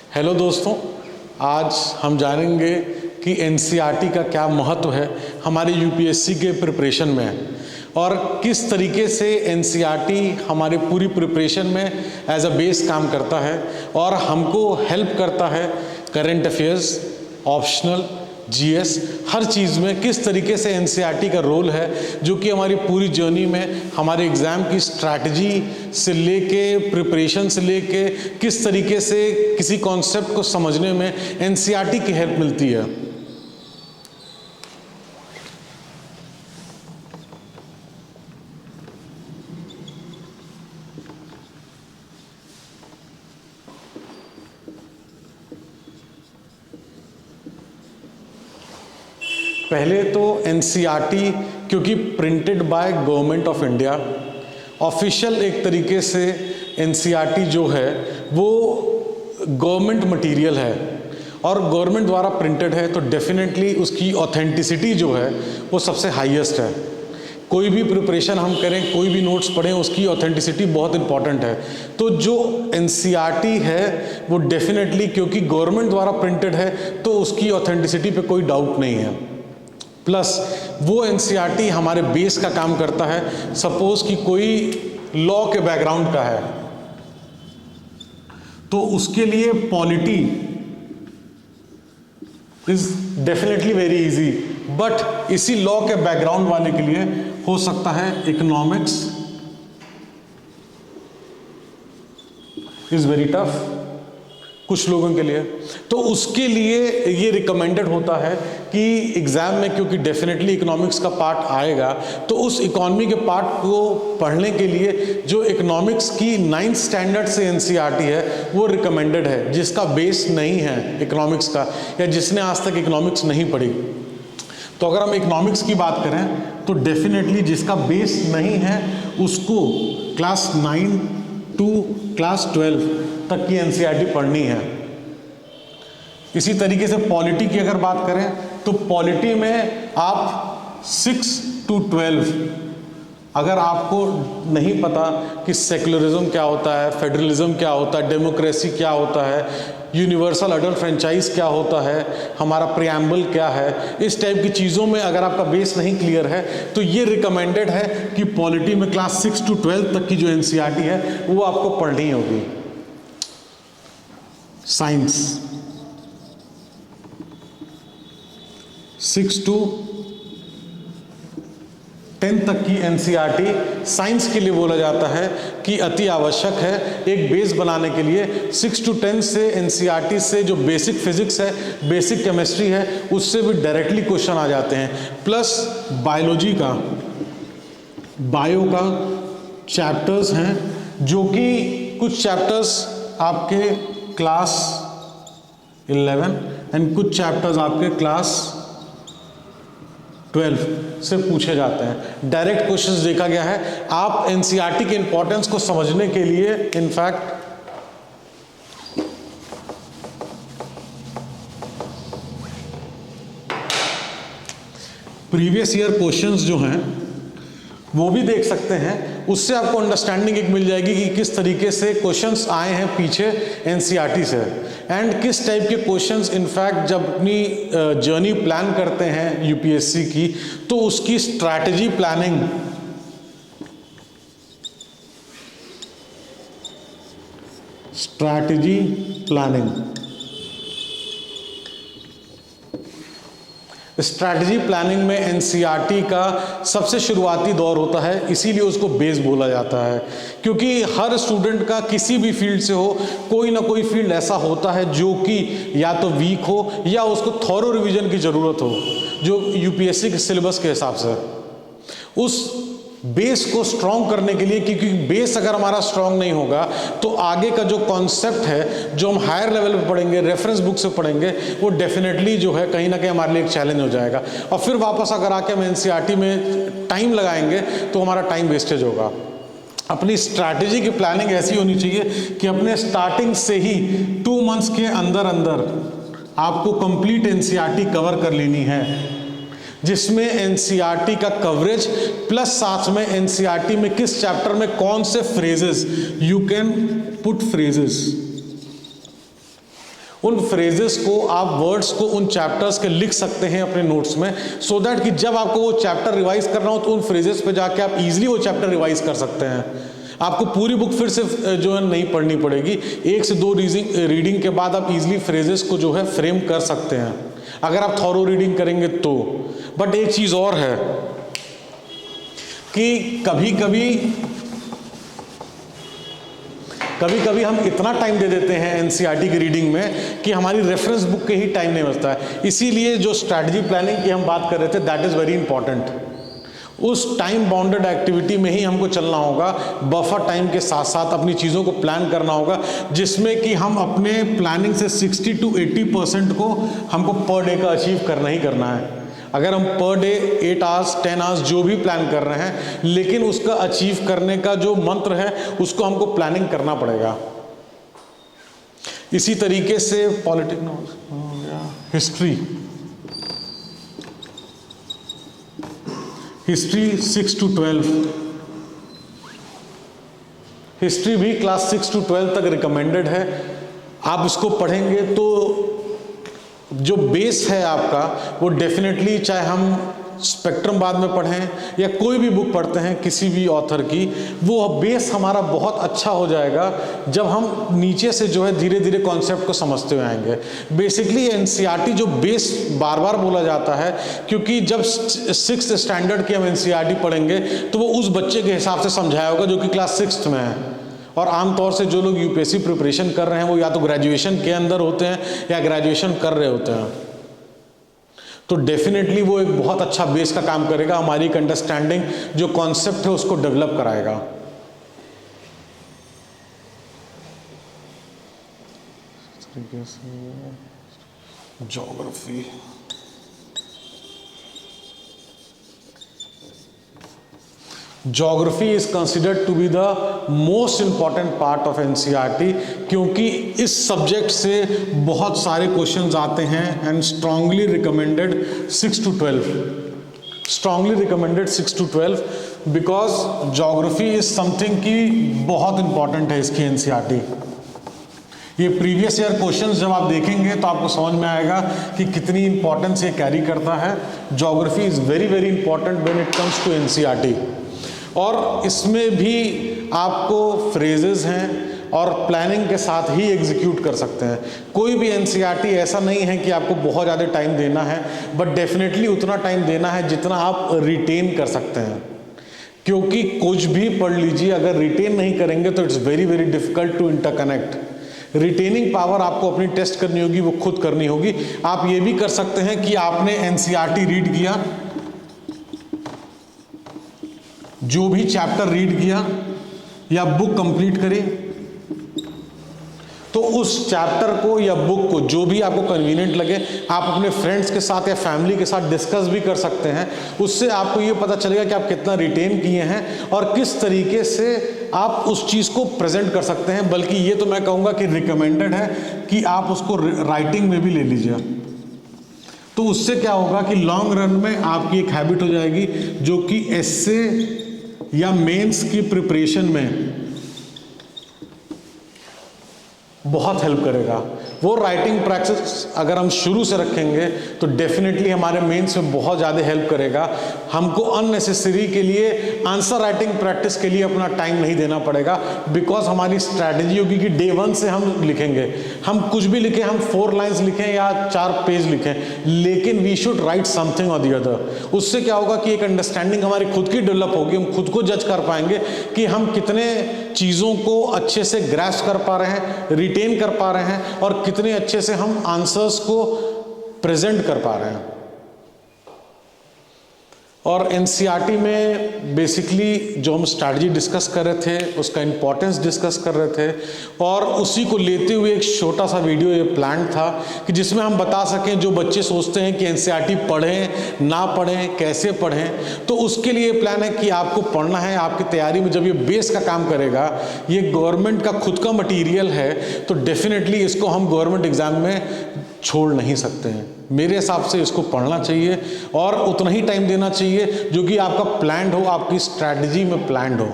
Hello दोस्तों, आज हम जानेंगे कि एनसीईआरटी का क्या महत्व है हमारे यूपीएससी के प्रिपरेशन में और किस तरीके से एनसीईआरटी हमारे पूरी प्रिपरेशन में एज अ बेस काम करता है और हमको हेल्प करता है करंट अफेयर्स, ऑप्शनल, जीएस, हर चीज़ में किस तरीके से एनसीईआरटी का रोल है, जो कि हमारी पूरी जर्नी में हमारे एग्ज़ाम की स्ट्रैटेजी से लेके प्रिपरेशन से लेके किस तरीके से किसी कॉन्सेप्ट को समझने में एनसीईआरटी की हेल्प मिलती है। पहले तो एनसीईआरटी क्योंकि printed by government of India, official एक तरीके से एनसीईआरटी जो है वो गवर्नमेंट मटेरियल है और गवर्नमेंट द्वारा प्रिंटेड है, तो डेफिनेटली उसकी ऑथेंटिसिटी जो है वो सबसे हाईएस्ट है। कोई भी प्रिपरेशन हम करें, कोई भी नोट्स पढ़ें, उसकी ऑथेंटिसिटी बहुत इंपॉर्टेंट है। तो जो एनसीईआरटी है वो डेफिनेटली क्योंकि गवर्नमेंट द्वारा प्रिंटेड है तो उसकी ऑथेंटिसिटी पे कोई डाउट नहीं है। प्लस वो एनसीईआरटी हमारे बेस का काम करता है। सपोज कि कोई लॉ के बैकग्राउंड का है तो उसके लिए polity is definitely very easy, but इसी लॉ के बैकग्राउंड वाले के लिए हो सकता है इकोनॉमिक्स इज वेरी टफ कुछ लोगों के लिए। तो उसके लिए ये रिकमेंडेड होता है कि एग्जाम में, क्योंकि डेफिनेटली इकोनॉमिक्स का पार्ट आएगा, तो उस इकोनॉमी के पार्ट को पढ़ने के लिए जो इकोनॉमिक्स की 9th स्टैंडर्ड से एनसीईआरटी है वो रिकमेंडेड है, जिसका बेस नहीं है इकोनॉमिक्स का या जिसने आज तक इकोनॉमिक्स नहीं पढ़ी। तो अगर हम इकोनॉमिक्स की बात करें तो डेफिनेटली जिसका बेस नहीं है उसको क्लास 9 टू क्लास 12 तक की एनसीईआरटी पढ़नी है। इसी तरीके से पॉलिटी की अगर बात करें तो पॉलिटी में आप 6 to 12, अगर आपको नहीं पता कि सेक्युलरिज्म क्या होता है, फेडरलिज्म क्या होता है, डेमोक्रेसी क्या होता है, यूनिवर्सल अडल्ट फ्रेंचाइज क्या होता है, हमारा प्रियम्बल क्या है, इस टाइप की चीज़ों में अगर आपका बेस नहीं क्लियर है तो ये रिकमेंडेड है कि पॉलिटी में क्लास 6 to 12 तक की जो एनसीईआरटी है वो आपको पढ़नी होगी। साइंस 6 to 10 तक की एनसीईआरटी साइंस के लिए बोला जाता है कि अति आवश्यक है एक बेस बनाने के लिए। 6 to 10 से एनसीईआरटी से जो बेसिक फिजिक्स है, बेसिक केमिस्ट्री है, उससे भी डायरेक्टली क्वेश्चन आ जाते हैं। प्लस बायोलॉजी का, बायो का चैप्टर्स हैं जो कि कुछ चैप्टर्स आपके क्लास 11 एंड कुछ चैप्टर्स आपके क्लास 12 से पूछे जाते हैं। डायरेक्ट क्वेश्चंस देखा गया है। आप एनसीईआरटी के इंपॉर्टेंस को समझने के लिए इनफैक्ट प्रीवियस ईयर क्वेश्चंस जो हैं वो भी देख सकते हैं। उससे आपको अंडरस्टैंडिंग एक मिल जाएगी कि किस तरीके से क्वेश्चंस आए हैं पीछे एनसीईआरटी से एंड किस टाइप के क्वेश्चंस इनफैक्ट जब अपनी जर्नी प्लान करते हैं यूपीएससी की तो उसकी स्ट्रैटेजी प्लानिंग स्ट्रैटेजी प्लानिंग में एनसीईआरटी का सबसे शुरुआती दौर होता है, इसीलिए उसको बेस बोला जाता है। क्योंकि हर स्टूडेंट का किसी भी फील्ड से हो, कोई ना कोई फील्ड ऐसा होता है जो कि या तो वीक हो या उसको थॉरो रिवीजन की ज़रूरत हो, जो यूपीएससी के सिलेबस के हिसाब से। उस बेस को स्ट्रॉन्ग करने के लिए, क्योंकि बेस अगर हमारा स्ट्रॉन्ग नहीं होगा तो आगे का जो कॉन्सेप्ट है जो हम हायर लेवल पे पढ़ेंगे, रेफरेंस बुक से पढ़ेंगे, वो डेफिनेटली जो है कहीं ना कहीं हमारे लिए एक चैलेंज हो जाएगा। और फिर वापस अगर आके हम एनसीईआरटी में टाइम लगाएंगे तो हमारा टाइम वेस्टेज होगा। अपनी स्ट्रैटेजी की प्लानिंग ऐसी होनी चाहिए कि अपने स्टार्टिंग से ही 2 मंथ्स के अंदर अंदर आपको कंप्लीट एनसीईआरटी कवर कर लेनी है, जिसमें एनसीईआरटी का कवरेज प्लस साथ में एनसीईआरटी में किस चैप्टर में कौन से phrases, you can put phrases, उन फ्रेजेस को, आप वर्ड्स को उन चैप्टर्स के लिख सकते हैं अपने नोट्स में, सो दैट कि जब आपको वो चैप्टर रिवाइज करना हो तो उन फ्रेजेस पे जाके आप इजीली वो चैप्टर रिवाइज कर सकते हैं। आपको पूरी बुक फिर से जो है नहीं पढ़नी पड़ेगी, 1 से 2 रीडिंग के बाद आप इजीली फ्रेजेस को जो है फ्रेम कर सकते हैं अगर आप थॉरो रीडिंग करेंगे तो। बट एक चीज़ और है कि कभी कभी हम इतना टाइम दे देते हैं एनसीईआरटी की रीडिंग में कि हमारी रेफरेंस बुक के ही टाइम नहीं बचता है। इसीलिए जो स्ट्रैटेजी प्लानिंग की हम बात कर रहे थे, दैट इज़ वेरी इंपॉर्टेंट। उस टाइम बाउंडेड एक्टिविटी में ही हमको चलना होगा, बफर टाइम के साथ साथ अपनी चीज़ों को प्लान करना होगा, जिसमें कि हम अपने प्लानिंग से 60 to 80% को हमको पर डे का अचीव करना ही करना है। अगर हम पर डे 8 आवर्स 10 आवर्स जो भी प्लान कर रहे हैं, लेकिन उसका अचीव करने का जो मंत्र है उसको हमको प्लानिंग करना पड़ेगा। इसी तरीके से पॉलिटिक्स, हिस्ट्री 6 to 12, हिस्ट्री भी क्लास 6 to 12 तक रिकमेंडेड है। आप इसको पढ़ेंगे तो जो बेस है आपका वो डेफिनेटली, चाहे हम स्पेक्ट्रम बाद में पढ़ें या कोई भी बुक पढ़ते हैं किसी भी ऑथर की, वो बेस हमारा बहुत अच्छा हो जाएगा जब हम नीचे से जो है धीरे धीरे कॉन्सेप्ट को समझते हुए आएंगे। बेसिकली एनसीईआरटी जो बेस बार बार बोला जाता है, क्योंकि जब 6th स्टैंडर्ड की हम एनसीईआरटी पढ़ेंगे तो वो उस बच्चे के हिसाब से समझाया होगा जो कि क्लास 6th में है। और आमतौर से जो लोग यूपीएससी प्रिपरेशन कर रहे हैं वो या तो ग्रेजुएशन के अंदर होते हैं या ग्रेजुएशन कर रहे होते हैं, तो डेफिनेटली वो एक बहुत अच्छा बेस का काम करेगा, हमारी एक अंडरस्टैंडिंग जो कॉन्सेप्ट है उसको डेवलप कराएगा। तरीके से geography, Geography is considered to be the most important part of NCERT, क्योंकि इस सब्जेक्ट से बहुत सारे क्वेश्चंस आते हैं and strongly recommended 6 to 12, strongly recommended 6 to 12 because geography is something की बहुत इंपॉर्टेंट है इसकी NCERT। ये प्रीवियस ईयर क्वेश्चंस जब आप देखेंगे तो आपको समझ में आएगा कि कितनी इंपॉर्टेंस ये कैरी करता है। Geography is very very important when it comes to NCERT। और इसमें भी आपको फ्रेजेस हैं और प्लानिंग के साथ ही एग्जीक्यूट कर सकते हैं। कोई भी NCERT ऐसा नहीं है कि आपको बहुत ज़्यादा टाइम देना है, बट डेफिनेटली उतना टाइम देना है जितना आप रिटेन कर सकते हैं, क्योंकि कुछ भी पढ़ लीजिए अगर रिटेन नहीं करेंगे तो it's very very difficult to interconnect. Retaining power आपको अपनी टेस्ट करनी होगी, वो खुद करनी होगी। आप ये भी कर सकते हैं कि आपने NCERT रीड किया, जो भी चैप्टर रीड किया या बुक कंप्लीट करी, तो उस चैप्टर को या बुक को जो भी आपको कन्वीनियंट लगे आप अपने फ्रेंड्स के साथ या फैमिली के साथ डिस्कस भी कर सकते हैं। उससे आपको ये पता चलेगा कि आप कितना रिटेन किए हैं और किस तरीके से आप उस चीज़ को प्रेजेंट कर सकते हैं। बल्कि ये तो मैं कहूँगा कि रिकमेंडेड है कि आप उसको राइटिंग में भी ले लीजिए। तो उससे क्या होगा कि लॉन्ग रन में आपकी एक हैबिट हो जाएगी जो कि एस्से या मेंस की प्रिपरेशन में बहुत हेल्प करेगा। वो राइटिंग प्रैक्टिस अगर हम शुरू से रखेंगे तो डेफिनेटली हमारे मेंस में बहुत ज़्यादा हेल्प करेगा। हमको अननेसेसरी के लिए आंसर राइटिंग प्रैक्टिस के लिए अपना टाइम नहीं देना पड़ेगा, बिकॉज हमारी स्ट्रैटेजी होगी कि डे 1 से हम लिखेंगे। हम कुछ भी लिखें, हम 4 लाइन्स लिखें या 4 पेज लिखें, लेकिन वी शुड राइट समथिंग और द अदर। उससे क्या होगा कि एक अंडरस्टैंडिंग हमारी खुद की डेवलप होगी, हम खुद को जज कर पाएंगे कि हम कितने चीज़ों को अच्छे से ग्रैस्प कर पा रहे हैं, रिटेन कर पा रहे हैं और कितने अच्छे से हम आंसर्स को प्रेजेंट कर पा रहे हैं। और NCERT में बेसिकली जो हम स्ट्रैटेजी डिस्कस कर रहे थे उसका इंपॉर्टेंस डिस्कस कर रहे थे, और उसी को लेते हुए एक छोटा सा वीडियो ये प्लान था कि जिसमें हम बता सकें जो बच्चे सोचते हैं कि NCERT पढ़ें ना पढ़ें, कैसे पढ़ें। तो उसके लिए प्लान है कि आपको पढ़ना है। आपकी तैयारी में जब ये बेस का काम करेगा, ये गवर्नमेंट का खुद का मटीरियल है, तो डेफिनेटली इसको हम गवर्नमेंट एग्जाम में छोड़ नहीं सकते हैं। मेरे हिसाब से इसको पढ़ना चाहिए और उतना ही टाइम देना चाहिए जो कि आपका प्लान्ड हो, आपकी स्ट्रैटेजी में प्लान्ड हो।